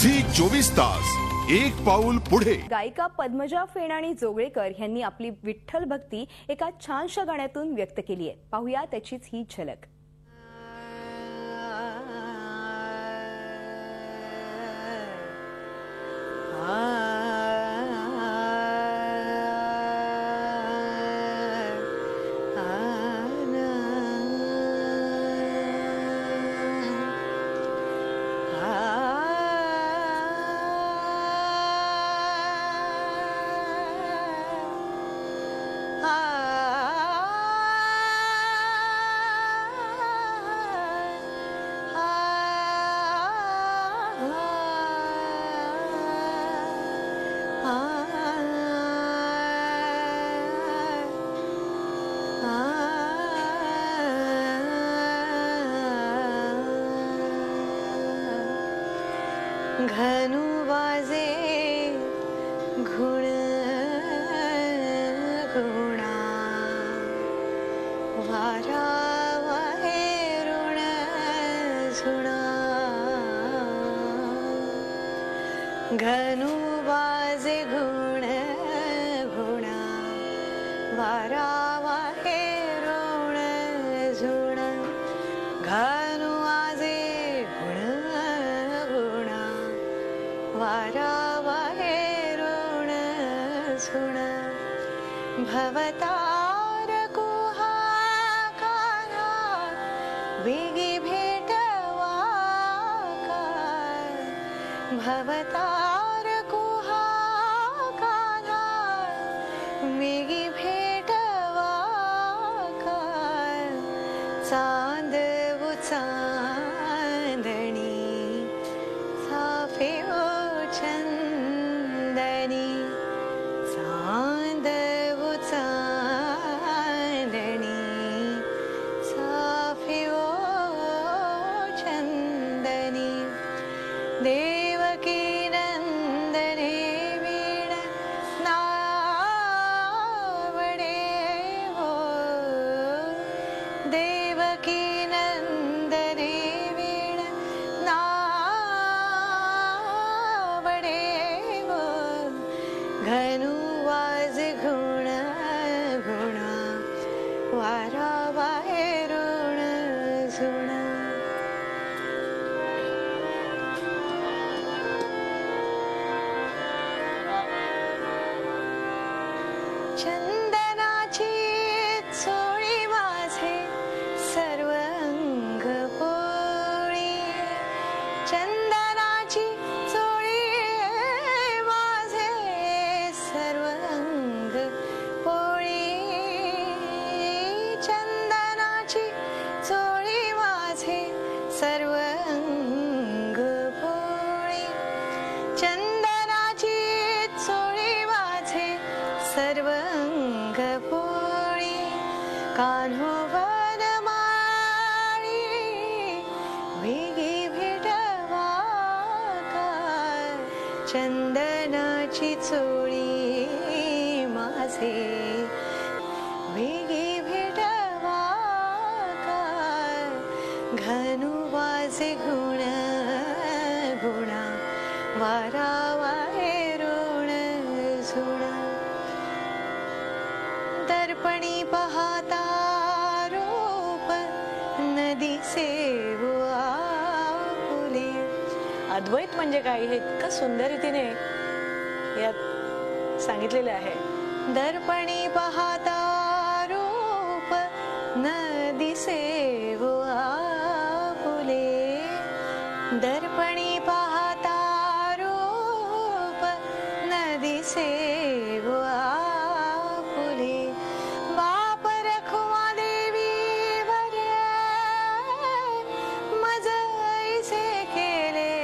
Zee 24 तास एक पाऊल पुढे। गायिका पद्मजा फेणाणी जोगळेकर यांनी आपली विठ्ठल भक्ती एका छानशा गाण्यातून व्यक्त केली आहे। पाहूया त्याचीच ही झलक। घनु वाजे घुण घुणा वारा वाहे ऋण झुणा घनु वाजे घुण घुणा वारा वाहे ऋण झुणा घनु वाजे वारा वाहे ऋण झुण भवतार कुहाकारा वेगी भेटवा भवतार कुहाकारा वेगी भेटवा चांदव चांदणी साफे चंदनी चांदव चांदनी साफे चंदनी देवकी नंदने वीण नावडे हो देवकी नंदने वीण घनु वाजे घुण घुणा वारा वाहे ऋण झुण चंदनाची चोळी माझे सर्व अंग पोळी चंदनाची सर्व अंग पोळी चंदनाची चोळी माझे सर्व अंग पोळी कान्हो वनमाळी वेगी भेटवा चंदनाची चोळी माझे वेगी भेटवा घनु वाजे घुण घुणा वारा वाहे ऋण झुण दर्पणी पाहता रूप नदी सेवा फुले। अद्वैत म्हणजे काय हे इतकं सुंदर रीतीने यात सांगितलेले आहे। दर्पणी पाहता रूप नदी सेवा दर्पणी पाहता रूप नदी सेवा फुले बाप रखुमा देवी वर्य मज ऐसे केले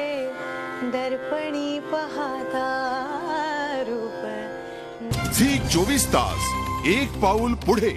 दर्पणी पाहता रूप। झी 24 तास एक पाऊल पुढे।